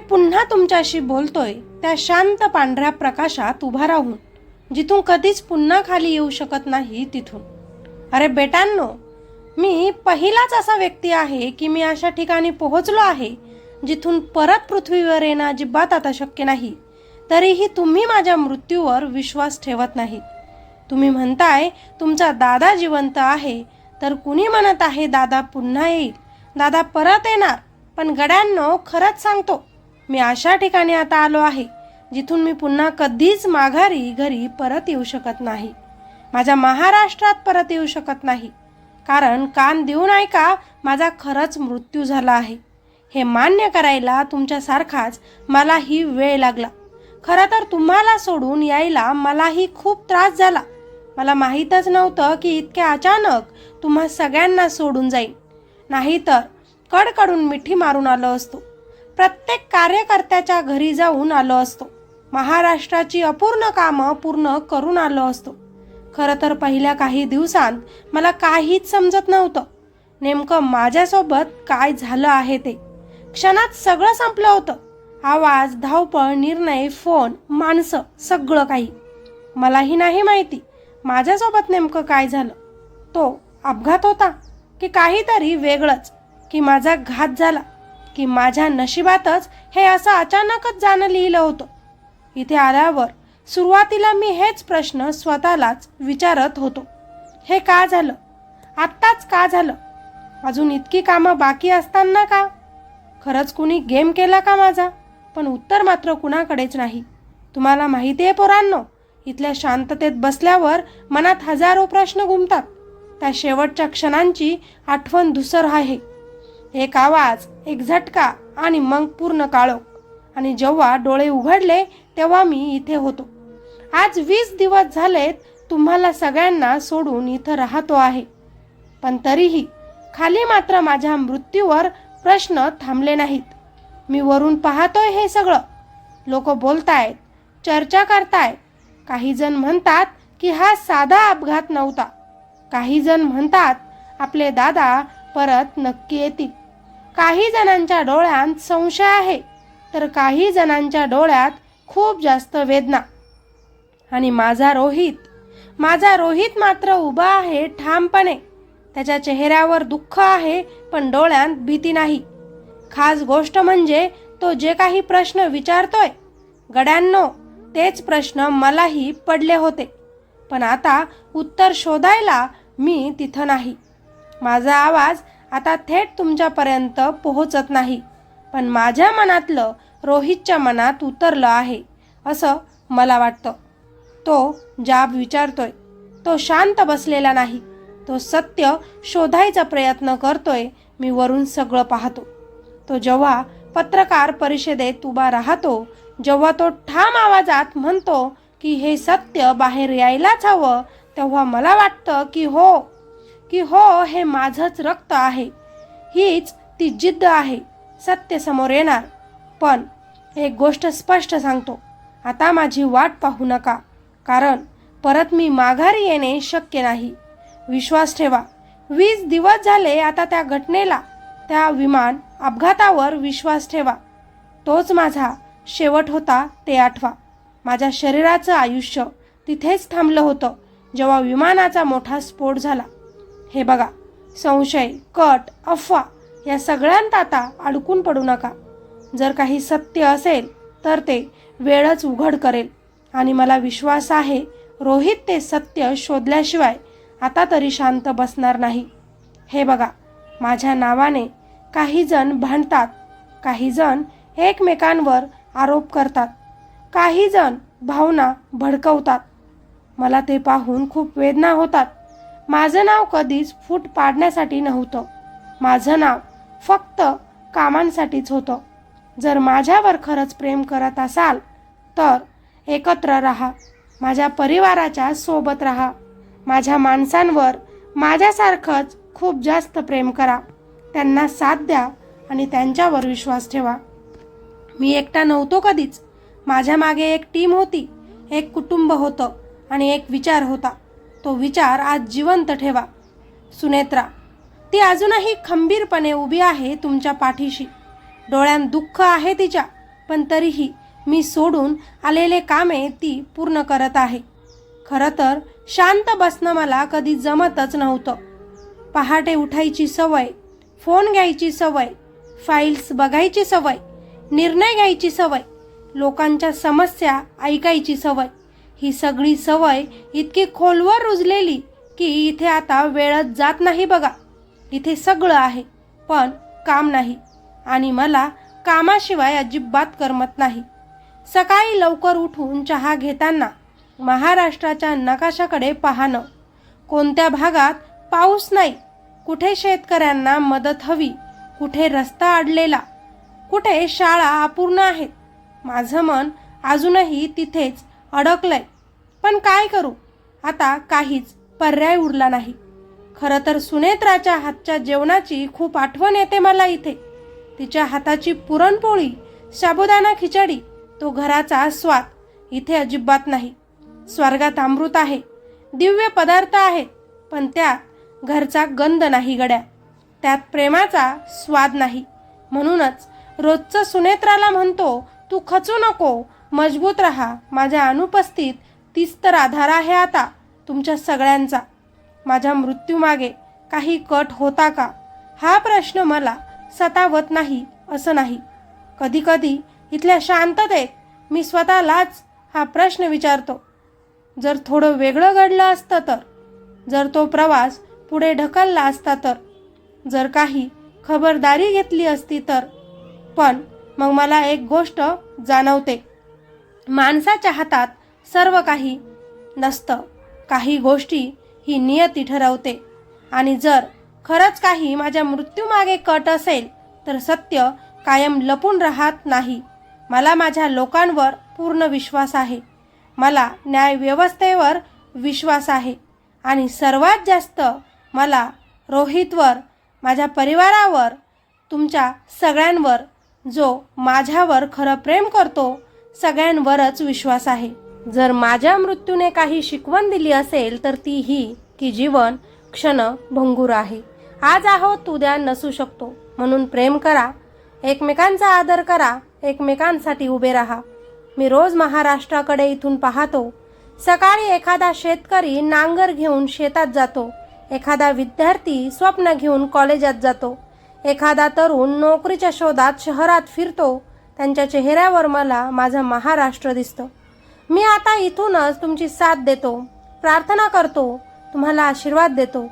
पुन्हा तुमच्याशी बोलतोय त्या शांत पांढऱ्या प्रकाशात उभा राहून, जिथून कधीच पुन्हा खाली येऊ शकत नाही तिथून. अरे बेटांनो, मी पहिलाच असा व्यक्ती आहे की मी अशा ठिकाणी पोहोचलो आहे जिथून परत पृथ्वीवर येणं अजिबात आता शक्य नाही. तरीही तुम्ही माझ्या मृत्यूवर विश्वास ठेवत नाही. तुम्ही म्हणताय तुमचा दादा जिवंत आहे, तर कुणी म्हणत आहे दादा पुन्हा येईल, दादा परत येणार. पण गड्यांनो, खरंच सांगतो, मी अशा ठिकाणी आता आलो आहे जिथून मी पुन्हा कधीच माघारी घरी परत येऊ शकत नाही. माझ्या महाराष्ट्रात परत येऊ शकत नाही. कारण कान देऊन ऐका, माझा खरंच मृत्यू झाला आहे. हे मान्य करायला तुमच्यासारखाच मलाही वेळ लागला. खरं तर तुम्हाला सोडून यायला मलाही खूप त्रास झाला. मला माहीतच नव्हतं की इतक्या अचानक तुम्हा सगळ्यांना सोडून जाईन. नाहीतर कडकडून मिठी मारून आलो असतो. प्रत्येक कार्यकर्त्याच्या घरी जाऊन आलो असतो. महाराष्ट्राची अपूर्ण कामं पूर्ण करून आलो असतो. खरं तर पहिल्या काही दिवसांत मला काहीच समजत नव्हतं. नेमकं माझ्यासोबत काय झालं आहे ते. क्षणात सगळं संपलं होतं. आवाज, धावपळ, निर्णय, फोन, माणसं, सगळं काही. मलाही नाही माहिती माझ्यासोबत नेमकं काय झालं. तो अपघात होता की काहीतरी वेगळंच, की माझा घात झाला, की माझ्या नशिबातच हे असं अचानकच जाणं लिहिलं होतं. इथे आल्यावर सुरुवातीला मी हेच प्रश्न स्वतःलाच विचारत होतो. हे का झालं? आत्ताच का झालं? अजून इतकी कामं बाकी असताना का? खरंच कुणी गेम केला का माझा? पण उत्तर मात्र कुणाकडेच नाही. तुम्हाला माहिती आहे पोरांनो, इथल्या शांततेत बसल्यावर मनात हजारो प्रश्न घुमतात. त्या शेवटच्या क्षणांची आठवण धुसर आहे. एक आवाज, एक झटका आणि मग पूर्ण काळोख. आणि जेव्हा डोळे उघडले तेव्हा मी इथे होतो. आज 20 दिवस झालेत तुम्हाला सगळ्यांना सोडून इथं राहतो आहे. पण तरीही खाली मात्र माझ्या मृत्यूवर प्रश्न थांबले नाहीत. मी वरून पाहतोय हे सगळं. लोक बोलतायत, चर्चा करतायत. काही जण म्हणतात की हा साधा अपघात नव्हता. काही जण म्हणतात आपले दादा परत नक्की येतील. काही जणांच्या डोळ्यात संशय आहे, तर काही जणांच्या डोळ्यात खूप जास्त वेदना. आणि माझा रोहित मात्र उभा आहे ठामपणे. त्याच्या चेहऱ्यावर दुःख आहे, पण डोळ्यात भीती नाही. खास गोष्ट म्हणजे तो जे काही प्रश्न विचारतोय, गड्यांनो, तेच प्रश्न मलाही पडले होते. पण आता उत्तर शोधायला मी तिथं नाही. माझा आवाज आता थेट तुमच्यापर्यंत पोहोचत नाही, पण माझ्या मनातलं रोहितच्या मनात उतरलं आहे असं मला वाटतं. तो जाब विचारतोय. तो शांत बसलेला नाही. तो सत्य शोधायचा प्रयत्न करतोय. मी वरून सगळं पाहतो. तो जेव्हा पत्रकार परिषदेत उभा राहतो, जेव्हा तो ठाम आवाजात म्हणतो की हे सत्य बाहेर यायलाच हवं, तेव्हा मला वाटतं की हो, हे माझंच रक्त आहे. हीच ती जिद्द आहे. सत्य समोर येणार. पण एक गोष्ट स्पष्ट सांगतो, आता माझी वाट पाहू नका. कारण परत मी माघारी येणे शक्य नाही. विश्वास ठेवा. 20 दिवस झाले आता त्या घटनेला, त्या विमान अपघातावर विश्वास ठेवा. तोच माझा शेवट होता ते आठवा. माझ्या शरीराचं आयुष्य तिथेच थांबलं होतं जेव्हा विमानाचा मोठा स्फोट झाला. हे बघा, संशय, कट, अफवा या सगळ्यांत आता अडकून पडू नका. जर काही सत्य असेल तर ते वेळच उघड करेल. आणि मला विश्वास आहे रोहित ते सत्य शोधल्याशिवाय आता तरी शांत बसणार नाही. हे बघा, माझ्या नावाने काही जण भांडतात, काही जण एकमेकांवर आरोप करतात, काही जण भावना भडकवतात. मला ते पाहून खूप वेदना होतात. माझं नाव कधीच फूट पाडण्यासाठी नव्हतं. माझं नाव फक्त कामांसाठीच होतं. जर माझ्यावर खरंच प्रेम करत असाल तर एकत्र राहा. माझ्या परिवाराच्या सोबत राहा. माझ्या माणसांवर माझ्यासारखंच खूप जास्त प्रेम करा. त्यांना साथ द्या आणि त्यांच्यावर विश्वास ठेवा. मी एकटा नव्हतो कधीच. माझ्या मागे एक टीम होती, एक कुटुंब होतं आणि एक विचार होता. तो विचार आज जिवंत ठेवा. सुनेत्रा, ती अजूनही खंबीरपणे उभी आहे तुमच्या पाठीशी. डोळ्यात दुःख आहे तिच्या, पण तरीही मी सोडून आलेले कामे ती पूर्ण करत आहे. खरं तर शांत बसणं मला कधी जमतच नव्हतं. पहाटे उठायची सवय, फोन घ्यायची सवय, फाईल्स बघायची सवय, निर्णय घ्यायची सवय, लोकांच्या समस्या ऐकायची सवय, ही सगळी सवय इतकी खोलवर रुजलेली की इथे आता वेळच जात नाही बघा. इथे सगळं आहे पण काम नाही आणि मला कामाशिवाय अजिबात करमत नाही. सकाळी लवकर उठून चहा घेताना महाराष्ट्राच्या नकाशाकडे पाहणं, कोणत्या भागात पाऊस नाही, कुठे शेतकऱ्यांना मदत हवी, कुठे रस्ता अडलेला, कुठे शाळा अपूर्ण आहेत. माझं मन अजूनही तिथेच अडकलंय. पण काय करू, आता काहीच पर्याय उरला नाही. खरं तर सुनेत्राच्या हातच्या जेवणाची खूप आठवण येते मला इथे. तिच्या हाताची पुरणपोळी, साबुदाणा खिचडी, तो घराचा स्वाद इथे अजिबात नाही. स्वर्गात अमृत आहे, दिव्य पदार्थ आहेत, पण त्यात घरचा गंध नाही गड्या, त्यात प्रेमाचा स्वाद नाही. म्हणूनच रोजचं सुनेत्राला म्हणतो, तू खचू नको, मजबूत राहा. माझ्या अनुपस्थित तीच तर आधार आहे आता तुमच्या सगळ्यांचा. माझ्या मृत्यूमागे काही कट होता का, हा प्रश्न मला सतावत नाही असं नाही. कधी कधी इथल्या शांततेत मी स्वतःलाच हा प्रश्न विचारतो, जर थोडं वेगळं घडलं असतं तर, जर तो प्रवास पुढे ढकलला असता तर, जर काही खबरदारी घेतली असती तर. पण मग मला एक गोष्ट जाणवते, माणसाच्या हातात सर्व काही नसतं. काही गोष्टी ही नियती ठरवते आणि जर खरंच काही माझ्या मृत्यूमागे कट असेल तर सत्य कायम लपून राहत नाही. मला माझ्या लोकांवर पूर्ण विश्वास आहे, मला न्यायव्यवस्थेवर विश्वास आहे आणि सर्वात जास्त मला रोहितवर, माझ्या परिवारावर, तुमच्या सगळ्यांवर, जो माझ्यावर खरं प्रेम करतो, सगळ्यांवरच विश्वास आहे. जर माझ्या मृत्यूने काही शिकवण दिली असेल तर ती ही की जीवन क्षणभंगूर आहे. आज आहोत उद्या नसू शकतो. म्हणून प्रेम करा, एकमेकांचा आदर करा, एकमेकांसाठी उभे राहा. मी रोज महाराष्ट्राकडे इथून पाहतो. सकाळी एखादा शेतकरी नांगर घेऊन शेतात जातो, एखादा विद्यार्थी स्वप्न घेऊन कॉलेजात जातो, एखादा तरुण नोकरीच्या शोधात शहरात फिरतो. त्यांच्या चेहऱ्यावर मला माझं महाराष्ट्र दिसतं. मी आता इथूनच तुमची साथ देतो, प्रार्थना करतो, तुम्हाला आशीर्वाद देतो.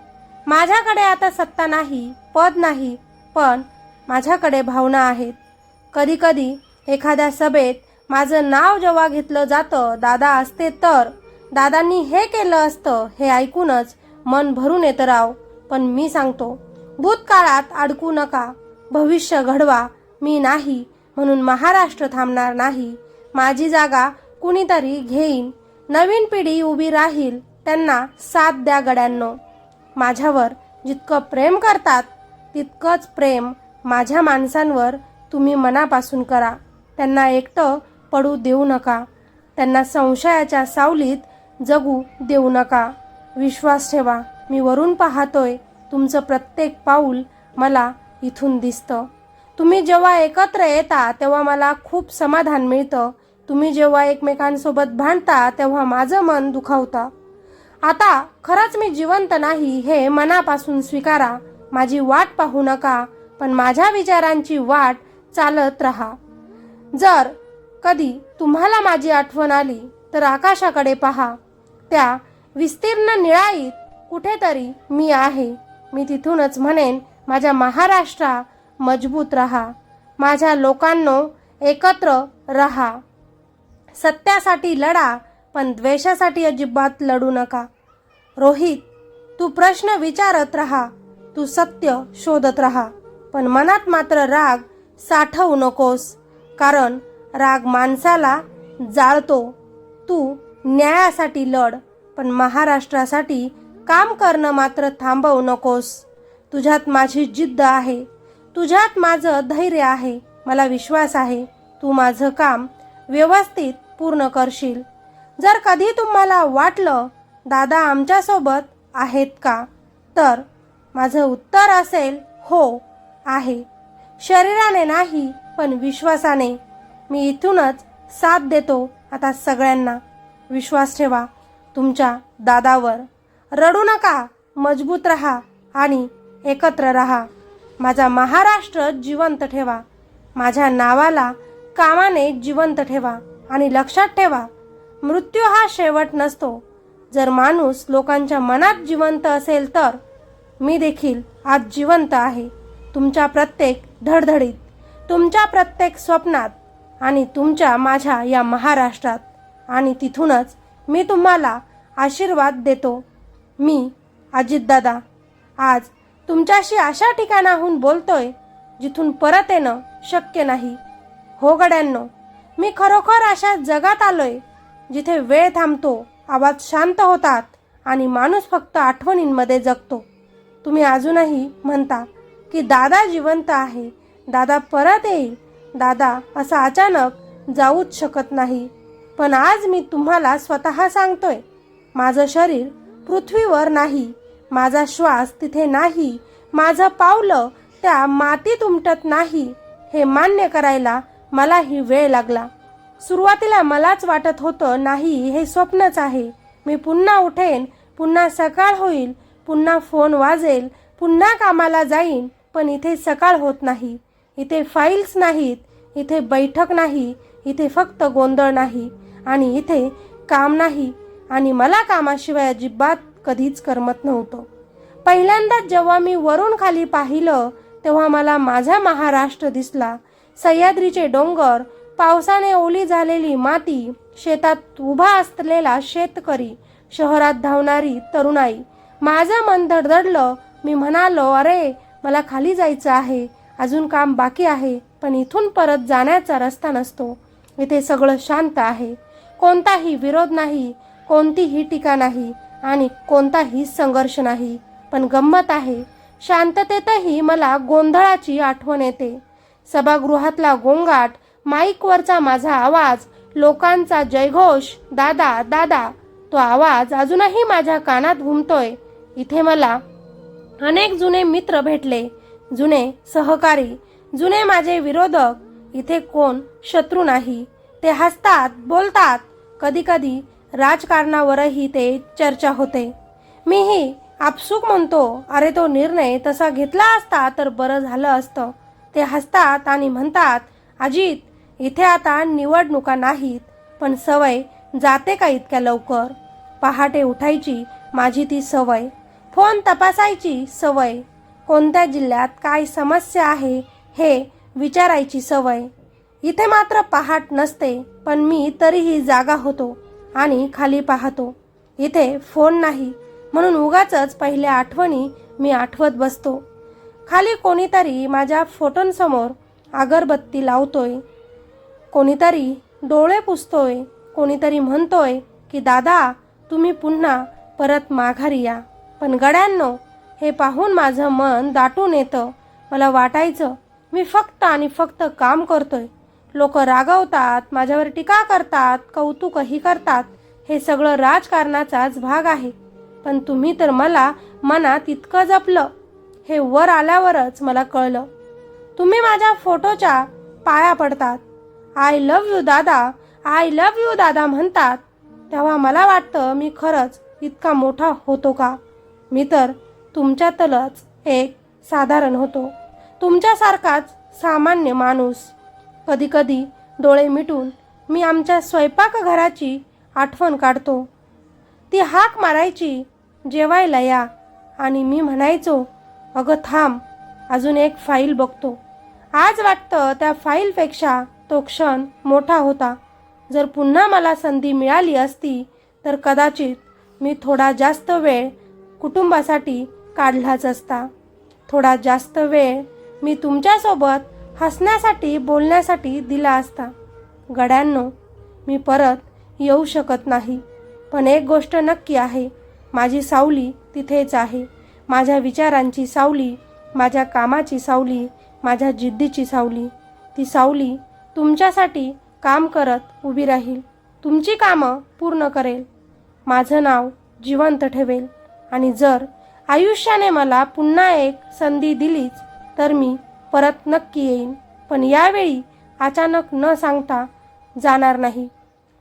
माझ्याकडे आता सत्ता नाही, पद नाही, पण माझ्याकडे भावना आहेत. कधी कधी एखाद्या सभेत माझं नाव जेव्हा घेतलं जातं, दादा असते तर, दादांनी हे केलं असतं, हे ऐकूनच मन भरून येतं राव. पण मी सांगतो, भूतकाळात अडकू नका, भविष्य घडवा. मी नाही म्हणून महाराष्ट्र थांबणार नाही. माझी जागा कुणीतरी घेईन, नवीन पिढी उभी राहील. त्यांना साथ द्या गड्यांनो. माझ्यावर जितकं प्रेम करतात तितकंच प्रेम माझ्या माणसांवर तुम्ही मनापासून करा. त्यांना एकटं पडू देऊ नका, त्यांना संशयाच्या सावलीत जगू देऊ नका. विश्वास ठेवा, मी वरून पाहतोय. तुमचं प्रत्येक पाऊल मला इथून दिसतं. तुम्ही जेव्हा एकत्र येता तेव्हा मला खूप समाधान मिळतं. तुम्ही जेव्हा एकमेकांसोबत भांडता तेव्हा माझं मन दुखावतं. आता खरंच मी जिवंत नाही हे मनापासून स्वीकारा. माझी वाट पाहू नका, पण माझ्या विचारांची वाट चालत राहा. जर कधी तुम्हाला माझी आठवण आली तर आकाशाकडे पहा. त्या विस्तीर्ण निळाईत कुठेतरी मी आहे. मी तिथूनच म्हणेन, माझ्या महाराष्ट्रा मजबूत रहा. माझ्या लोकांनो एकत्र रहा. सत्यासाठी लढा, पण द्वेषासाठी अजिबात लढू नका. रोहित, तू प्रश्न विचारत राहा, तू सत्य शोधत राहा, पण मनात मात्र राग साठवू नकोस, कारण राग माणसाला जाळतो. तू न्यायासाठी लढ, पण महाराष्ट्रासाठी काम करणं मात्र थांबवू नकोस. तुझ्यात माझी जिद्द आहे, तुझ्यात माझं धैर्य आहे. मला विश्वास आहे तू माझं काम व्यवस्थित पूर्ण करशील. जर कधी तुम्हाला वाटलं दादा आमच्यासोबत आहेत का, तर माझं उत्तर असेल हो आहे. शरीराने नाही पण विश्वासाने. मी इथूनच साथ देतो आता सगळ्यांना. विश्वास ठेवा तुमच्या दादावर. रडू नका, मजबूत राहा आणि एकत्र राहा. माझा महाराष्ट्र जिवंत ठेवा. माझ्या नावाला कामाने जिवंत ठेवा. आणि लक्षात ठेवा, मृत्यू हा शेवट नसतो. जर माणूस लोकांच्या मनात जिवंत असेल तर मी देखील आज जिवंत आहे. तुमच्या प्रत्येक धडधडीत, तुमच्या प्रत्येक स्वप्नात आणि तुमच्या माझ्या या महाराष्ट्रात. आणि तिथूनच मी तुम्हाला आशीर्वाद देतो. मी अजितदादा आज तुमच्याशी अशा ठिकाणाहून बोलतोय जिथून परत येणं शक्य नाही. हो गड्यांनो, मी खरोखर अशा जगात आलोय जिथे वेळ थांबतो, आवाज शांत होतात आणि माणूस फक्त आठवणींमध्ये जगतो. तुम्ही अजूनही म्हणता की दादा जिवंत आहे, दादा परत येईल, दादा असा अचानक जाऊच शकत नाही. पण आज मी तुम्हाला स्वतः सांगतोय, माझं शरीर पृथ्वीवर नाही, माझा श्वास तिथे नाही, माझं पावलं त्या मातीत उमटत नाही. हे मान्य करायला मलाही वेळ लागला. सुरुवातीला मलाच वाटत होतं नाही, हे स्वप्नच आहे. मी पुन्हा उठेन, पुन्हा सकाळ होईल, पुन्हा फोन वाजेल, पुन्हा कामाला जाईन. पण इथे सकाळ होत नाही, इथे फाईल्स नाहीत, इथे बैठक नाही, इथे फक्त गोंधळ नाही आणि इथे काम नाही. आणि मला कामाशिवाय अजिबात कधीच करमत नव्हतं. पहिल्यांदा जेव्हा मी वरून खाली पाहिलं तेव्हा मला माझा महाराष्ट्र दिसला. सह्याद्रीचे डोंगर, पावसाने ओली झालेली माती, शेतात उभा असलेला शेतकरी, शहरात धावणारी तरुणाई. माझं मन धडधडलं. मी म्हणालो, अरे मला खाली जायचं आहे, अजून काम बाकी आहे. पण इथून परत जाण्याचा रस्ता नसतो. इथे सगळं शांत आहे, कोणताही विरोध नाही, कोणतीही टीका नाही आणि कोणताही संघर्ष नाही. पण गंमत आहे, शांततेतही मला गोंधळाची आठवण येते. सभागृहातला गोंगाट, माईकवरचा माझा आवाज, लोकांचा जयघोष, दादा दादा, तो आवाज अजूनही माझ्या कानात घुमतोय. इथे मला अनेक जुने मित्र भेटले, जुने सहकारी, जुने माझे विरोधक. इथे कोण शत्रू नाही. ते हसतात, बोलतात. कधी कधी राजकारणावरही ते चर्चा होते. मीही आपसुक म्हणतो, अरे तो निर्णय तसा घेतला असता तर बरं झालं असतं. ते हसतात आणि म्हणतात, अजित, इथे आता निवडणुका नाहीत, पण सवय जाते का इतक्या लवकर? पहाटे उठायची माझी ती सवय, फोन तपासायची सवय, कोणत्या जिल्ह्यात काय समस्या आहे हे विचारायची सवय. इथे मात्र पहाट नसते, पण मी तरीही जागा होतो आणि खाली पाहतो. इथे फोन नाही, म्हणून उगाचच पहिल्या आठवणी मी आठवत बसतो. खाली कोणीतरी माझ्या फोटोंसमोर अगरबत्ती लावतोय, कोणीतरी डोळे पुसतोय, कोणीतरी म्हणतोय की दादा तुम्ही पुन्हा परत माघारी या. पण गड्यांनो, हे पाहून माझं मन दाटून येतं. मला वाटायचं मी फक्त आणि फक्त काम करतोय. लोक रागवतात, माझ्यावर टीका करतात, कौतुकही करतात. हे सगळं राजकारणाचाच भाग आहे. पण तुम्ही तर मला मनात इतकं जपलं, हे वर आल्यावरच मला कळलं. तुम्ही माझ्या फोटोच्या पाया पडतात, आय लव्ह यू दादा, आय लव्ह यू दादा म्हणतात. तेव्हा मला वाटतं मी खरंच इतका मोठा होतो का? मी तर तुमच्यातलंच एक साधारण होतो, तुमच्यासारखाच सामान्य माणूस. कधी कधी डोळे मिटून मी आमच्या स्वयंपाकघराची आठवण काढतो. ती हाक मारायची, जेवायला या, आणि मी म्हणायचो, अगं थांब, अजून एक फाईल बघतो. आज वाटतं त्या फाईलपेक्षा तो क्षण मोठा होता. जर पुन्हा मला संधी मिळाली असती तर कदाचित मी थोडा जास्त वेळ कुटुंबासाठी काढलाच असता. थोडा जास्त वेळ मी तुमच्यासोबत हसण्यासाठी, बोलण्यासाठी दिला असता. गड्यांनो, मी परत येऊ शकत नाही, पण एक गोष्ट नक्की आहे, माझी सावली तिथेच आहे. माझ्या विचारांची सावली, माझ्या कामाची सावली, माझ्या जिद्दीची सावली. ती सावली तुमच्यासाठी काम करत उभी राहील, तुमची कामं पूर्ण करेल, माझं नाव जिवंत ठेवेल. आणि जर आयुष्याने मला पुन्हा एक संधी दिलीच तर मी परत नक्की येईन. पण यावेळी अचानक न सांगता जाणार नाही.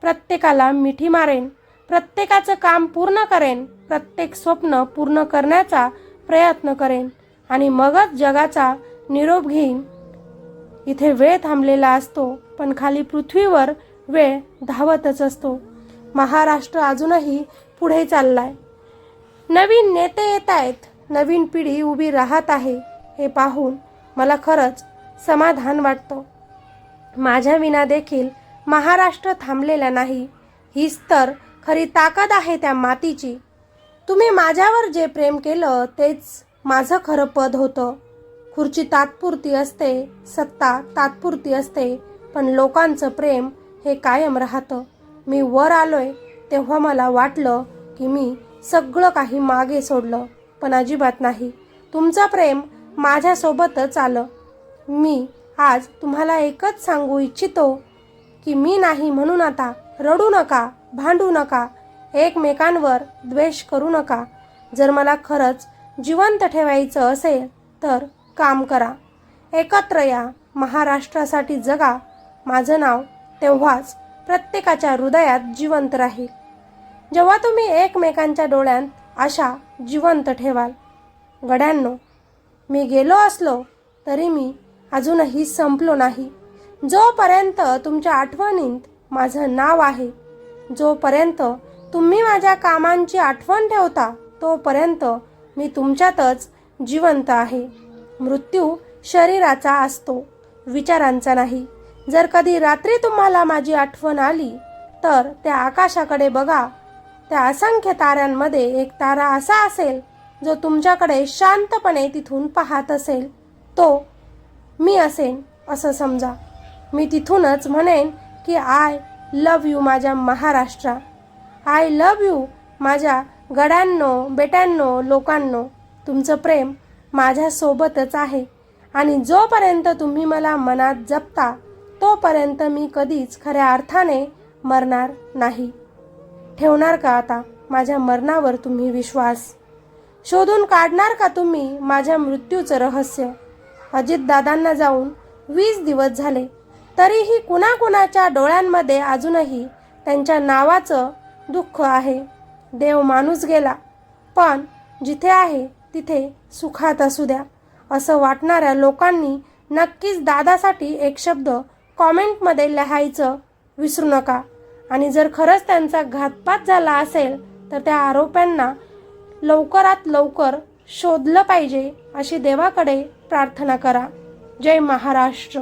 प्रत्येकाला मिठी मारेन, प्रत्येकाचं काम पूर्ण करेन, प्रत्येक स्वप्न पूर्ण करण्याचा प्रयत्न करेन आणि मगच जगाचा निरोप घेईन. इथे वेळ थांबलेला असतो, पण खाली पृथ्वीवर वेळ धावतच असतो. महाराष्ट्र अजूनही पुढे चाललाय. नवीन नेते येत आहेत, नवीन पिढी उभी राहत आहे. हे पाहून मला खरंच समाधान वाटतं. माझ्या विना देखील महाराष्ट्र थांबलेला नाही. हीच तर खरी ताकद आहे त्या मातीची. तुम्ही माझ्यावर जे प्रेम केलं तेच माझं खरं पद होतं. खुर्ची तात्पुरती असते, सत्ता तात्पुरती असते, पण लोकांचं प्रेम हे कायम राहतं. मी वर आलोय तेव्हा मला वाटलं की मी सगळं काही मागे सोडलं, पण अजिबात नाही. तुमचं प्रेम माझ्यासोबतच आलं. मी आज तुम्हाला एकच सांगू इच्छितो की मी नाही म्हणून आता रडू नका, भांडू नका, एकमेकांवर द्वेष करू नका. जर मला खरंच जिवंत ठेवायचं असेल तर काम करा, एकत्र या, महाराष्ट्रासाठी जगा. माझं नाव तेव्हाच प्रत्येकाच्या हृदयात जिवंत राहील, जेव्हा तुम्ही एकमेकांच्या डोळ्यात आशा जिवंत ठेवाल. गड्यांनो, मी गेलो असलो तरी मी अजूनही संपलो नाही. जोपर्यंत तुमच्या आठवणीत माझं नाव आहे, जोपर्यंत तुम्ही माझ्या कामांची आठवण ठेवता, तोपर्यंत मी तुमच्यातच जिवंत आहे. मृत्यू शरीराचा असतो, विचारांचा नाही. जर कधी रात्री तुम्हाला माझी आठवण आली तर त्या आकाशाकडे बघा. त्या असंख्य ताऱ्यांमध्ये एक तारा असा असेल जो तुमच्याकडे शांतपणे तिथून पाहत असेल. तो मी असेन असं समजा. मी तिथूनच म्हणेन की आय लव्ह यू माझ्या महाराष्ट्रा. आय लव्ह यू माझ्या गड्यांनो, बेट्यांनो, लोकांनो. तुमचं प्रेम माझ्यासोबतच आहे आणि जोपर्यंत तुम्ही मला मनात जपता तोपर्यंत मी कधीच खऱ्या अर्थाने मरणार नाही. ठेवणार का आता माझ्या मरणावर तुम्ही विश्वास? शोधून काढणार का तुम्ही माझ्या मृत्यूचं रहस्य? अजितदादांना जाऊन 20 दिवस झाले, तरीही कुणाकुणाच्या डोळ्यांमध्ये अजूनही त्यांच्या नावाचं दुःख आहे. देव माणूस गेला, पण जिथे आहे तिथे सुखात असू द्या. असं वाटणाऱ्या लोकांनी नक्कीच दादासाठी एक शब्द कॉमेंटमध्ये लिहायचं विसरू नका. आणि जर खरंच त्यांचा घातपात झाला असेल तर त्या आरोप्यांना लवकरात लवकर शोधलं पाहिजे अशी देवाकडे प्रार्थना करा. जय महाराष्ट्र.